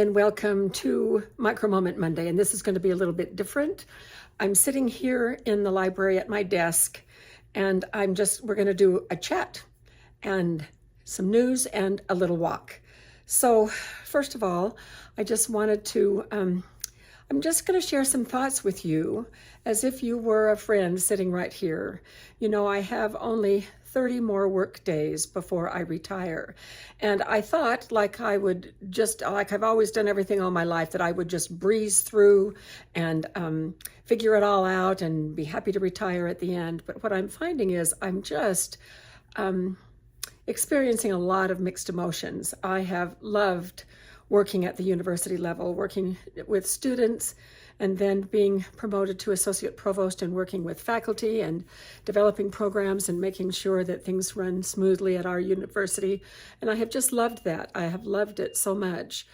and welcome to Micro Moment Monday, and this is going to be a little bit different. I'm sitting here in the library at my desk, and we're going to do a chat and some news and a little walk. So first of all, I just wanted to, I'm just going to share some thoughts with you as if you were a friend sitting right here. You know, I have only 30 more work days before I retire. And I thought like I've always done everything all my life, that I would just breeze through and figure it all out and be happy to retire at the end. But what I'm finding is I'm just experiencing a lot of mixed emotions. I have loved working at the university level, working with students, and then being promoted to associate provost and working with faculty and developing programs and making sure that things run smoothly at our university. And I have just loved that. I have loved it so much.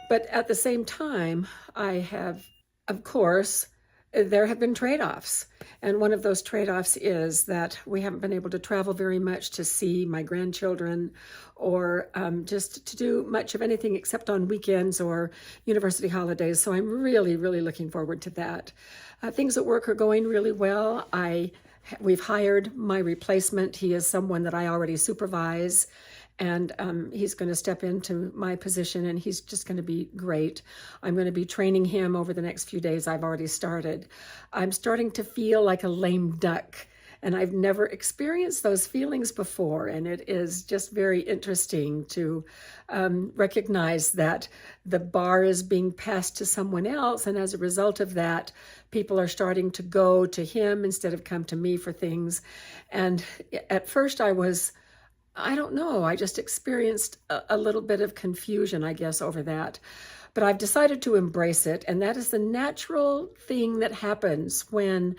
But at the same time, I have, of course, there have been trade-offs. And one of those trade-offs is that we haven't been able to travel very much to see my grandchildren or just to do much of anything except on weekends or university holidays. So I'm really, really looking forward to that. Things at work are going really well. We've hired my replacement. He is someone that I already supervise. And he's going to step into my position, and he's just going to be great. I'm going to be training him over the next few days. I've already started. I'm starting to feel like a lame duck, and I've never experienced those feelings before. And it is just very interesting to recognize that the bar is being passed to someone else. And as a result of that, people are starting to go to him instead of come to me for things. And at first I don't know, I just experienced a little bit of confusion, I guess, over that. But I've decided to embrace it, and that is the natural thing that happens when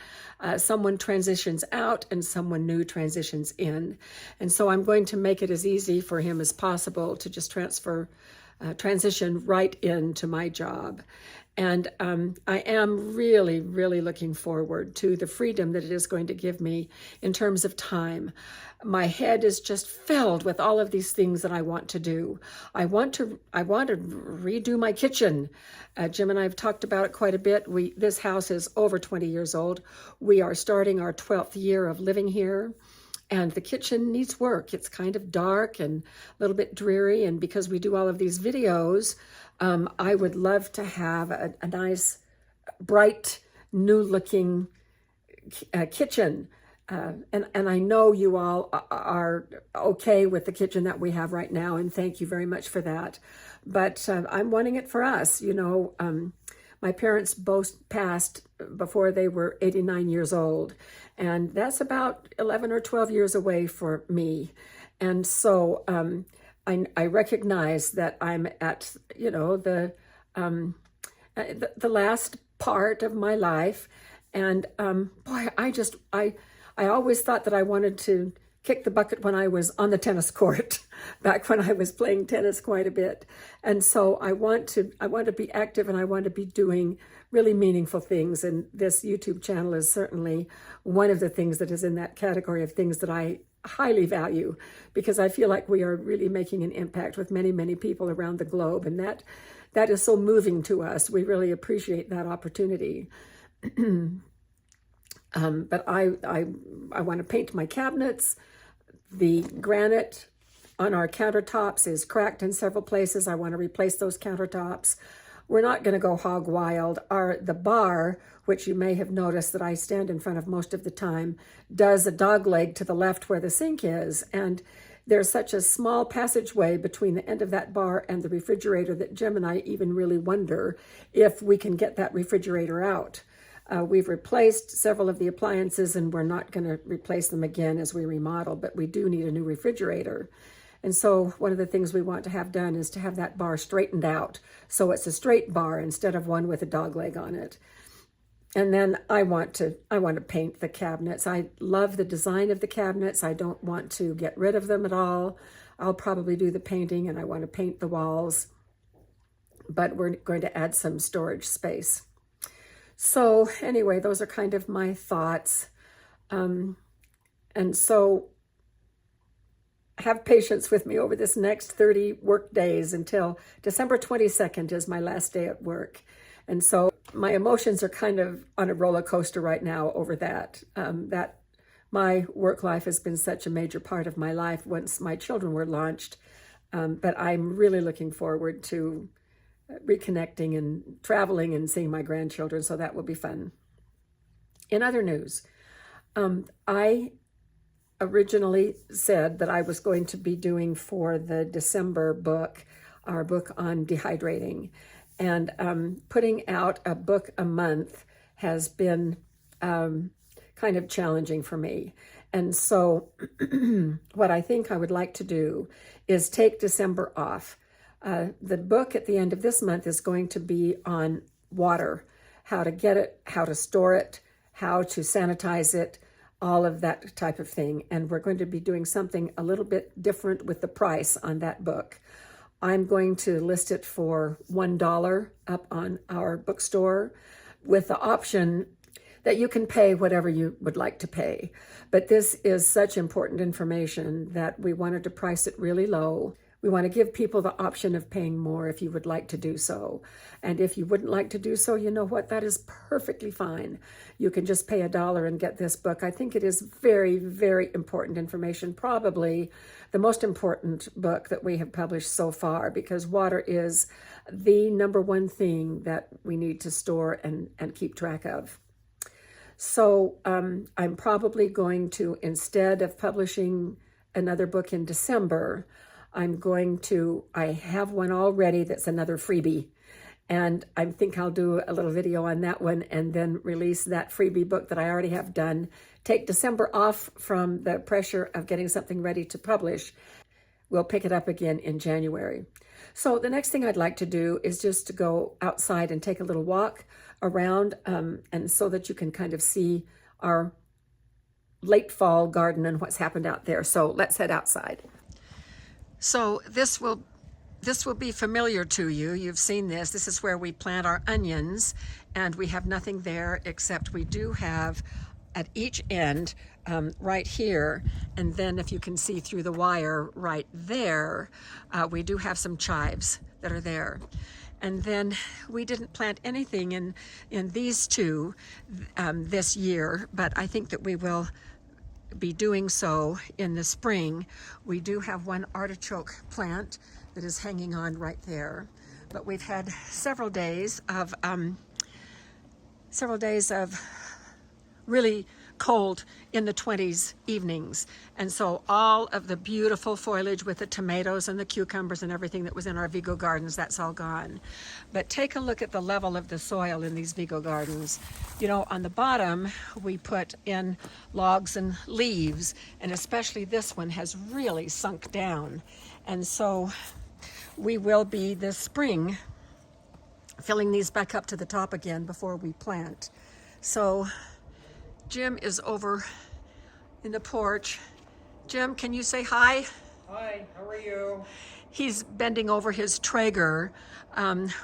someone transitions out and someone new transitions in. And so I'm going to make it as easy for him as possible to just transition right into my job. And I am really, really looking forward to the freedom that it is going to give me in terms of time. My head is just filled with all of these things that I want to do. I want to redo my kitchen. Jim and I have talked about it quite a bit. This house is over 20 years old. We are starting our 12th year of living here. And the kitchen needs work. It's kind of dark and a little bit dreary. And because we do all of these videos, I would love to have a nice, bright, new-looking kitchen. And I know you all are okay with the kitchen that we have right now, and thank you very much for that. But I'm wanting it for us. You know, my parents both passed before they were 89 years old, and that's about 11 or 12 years away for me. And so I recognize that I'm at, you know, the last part of my life. And boy, I always thought that I wanted to kick the bucket when I was on the tennis court, back when I was playing tennis quite a bit. And so I want to be active, and I want to be doing really meaningful things. And this YouTube channel is certainly one of the things that is in that category of things that I highly value, because I feel like we are really making an impact with many, many people around the globe. And that is so moving to us. We really appreciate that opportunity. But I want to paint my cabinets. The granite on our countertops is cracked in several places. I want to replace those countertops. We're not going to go hog wild. The bar, which you may have noticed that I stand in front of most of the time, does a dog leg to the left where the sink is. And there's such a small passageway between the end of that bar and the refrigerator that Jim and I even really wonder if we can get that refrigerator out. We've replaced several of the appliances, and we're not going to replace them again as we remodel, but we do need a new refrigerator. And so one of the things we want to have done is to have that bar straightened out, so it's a straight bar instead of one with a dog leg on it. And then I want to paint the cabinets. I love the design of the cabinets. I don't want to get rid of them at all. I'll probably do the painting, and I want to paint the walls, but we're going to add some storage space. So anyway, those are kind of my thoughts. And so have patience with me over this next 30 work days until December 22nd is my last day at work. And so my emotions are kind of on a roller coaster right now over that. That my work life has been such a major part of my life once my children were launched. But I'm really looking forward to reconnecting and traveling and seeing my grandchildren, so that will be fun. In other news, I originally said that I was going to be doing for the December book, our book on dehydrating. And putting out a book a month has been kind of challenging for me. And so what I think I would like to do is take December off. The book at the end of this month is going to be on water, how to get it, how to store it, how to sanitize it, all of that type of thing. And we're going to be doing something a little bit different with the price on that book. I'm going to list it for $1 up on our bookstore with the option that you can pay whatever you would like to pay. But this is such important information that we wanted to price it really low. We want to give people the option of paying more if you would like to do so. And if you wouldn't like to do so, you know what? That is perfectly fine. You can just pay $1 and get this book. I think it is very, very important information, probably the most important book that we have published so far, because water is the number one thing that we need to store and keep track of. So I'm probably going to, instead of publishing another book in December, I have one already that's another freebie. And I think I'll do a little video on that one and then release that freebie book that I already have done. Take December off from the pressure of getting something ready to publish. We'll pick it up again in January. So the next thing I'd like to do is just to go outside and take a little walk around, and so that you can kind of see our late fall garden and what's happened out there. So let's head outside. So this will be familiar to you. You've seen this. This is where we plant our onions, and we have nothing there except we do have at each end right here, and then if you can see through the wire right there, we do have some chives that are there. And then we didn't plant anything in these two this year, but I think that we will be doing so in the spring. We do have one artichoke plant that is hanging on right there, but we've had several days of really cold in the 20s evenings, and so all of the beautiful foliage with the tomatoes and the cucumbers and everything that was in our Vigo gardens, that's all gone. But take a look at the level of the soil in these Vigo gardens. You know, on the bottom we put in logs and leaves, and especially this one has really sunk down, and so we will be this spring filling these back up to the top again before we plant. So Jim is over in the porch. Jim, can you say hi? Hi, how are you? He's bending over his Traeger.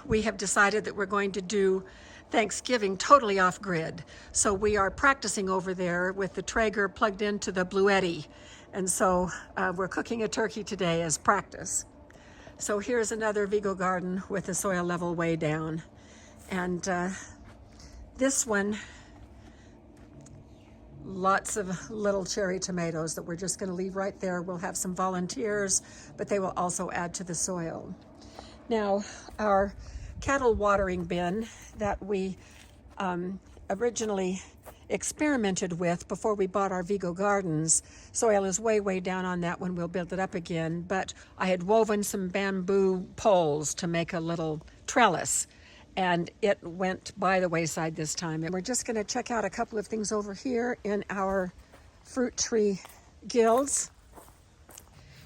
We have decided that we're going to do Thanksgiving totally off grid. So we are practicing over there with the Traeger plugged into the Bluetti. And so we're cooking a turkey today as practice. So here's another Vigo garden with the soil level way down. And this one, lots of little cherry tomatoes that we're just going to leave right there. We'll have some volunteers, but they will also add to the soil. Now, our cattle watering bin that we originally experimented with before we bought our Vigo gardens, soil is way, way down on that one. We'll build it up again, but I had woven some bamboo poles to make a little trellis, and it went by the wayside this time. And we're just going to check out a couple of things over here in our fruit tree guilds.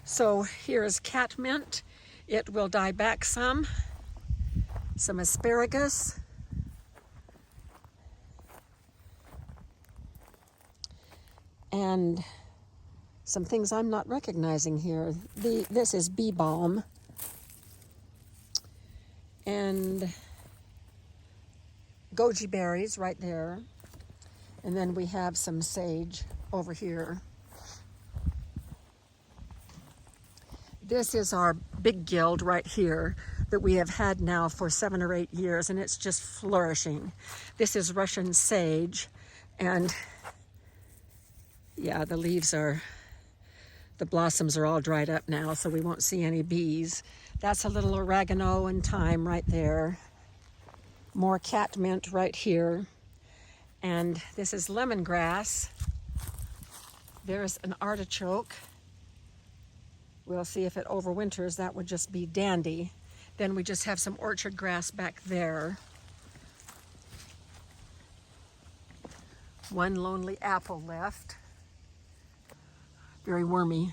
So here's catmint. It will die back some asparagus, and some things I'm not recognizing here. This is bee balm, and goji berries right there, and then we have some sage over here. This is our big guild right here that we have had now for 7 or 8 years, and it's just flourishing. This is Russian sage, and yeah, the blossoms are all dried up now, so we won't see any bees. That's a little oregano and thyme right there. More catmint right here. And this is lemongrass. There's an artichoke. We'll see if it overwinters. That would just be dandy. Then we just have some orchard grass back there. One lonely apple left. Very wormy.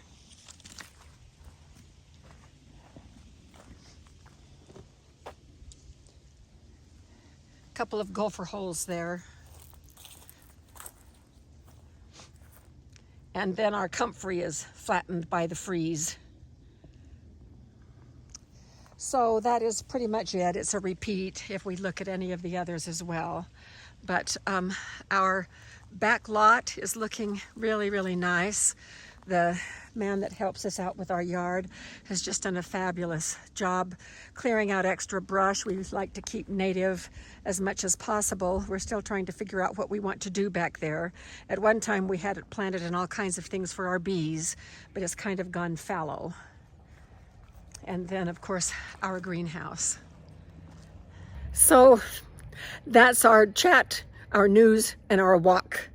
Couple of gopher holes there. And then our comfrey is flattened by the freeze. So that is pretty much it. It's a repeat if we look at any of the others as well. But our back lot is looking really, really nice. The man that helps us out with our yard has just done a fabulous job clearing out extra brush. We like to keep native as much as possible. We're still trying to figure out what we want to do back there. At one time we had it planted in all kinds of things for our bees, but it's kind of gone fallow. And then of course our greenhouse. So that's our chat, our news, and our walk.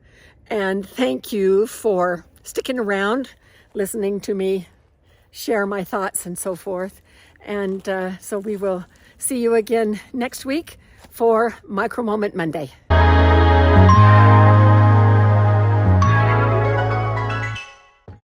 And thank you for sticking around, listening to me share my thoughts and so forth. And so we will see you again next week for Micro Moment Monday.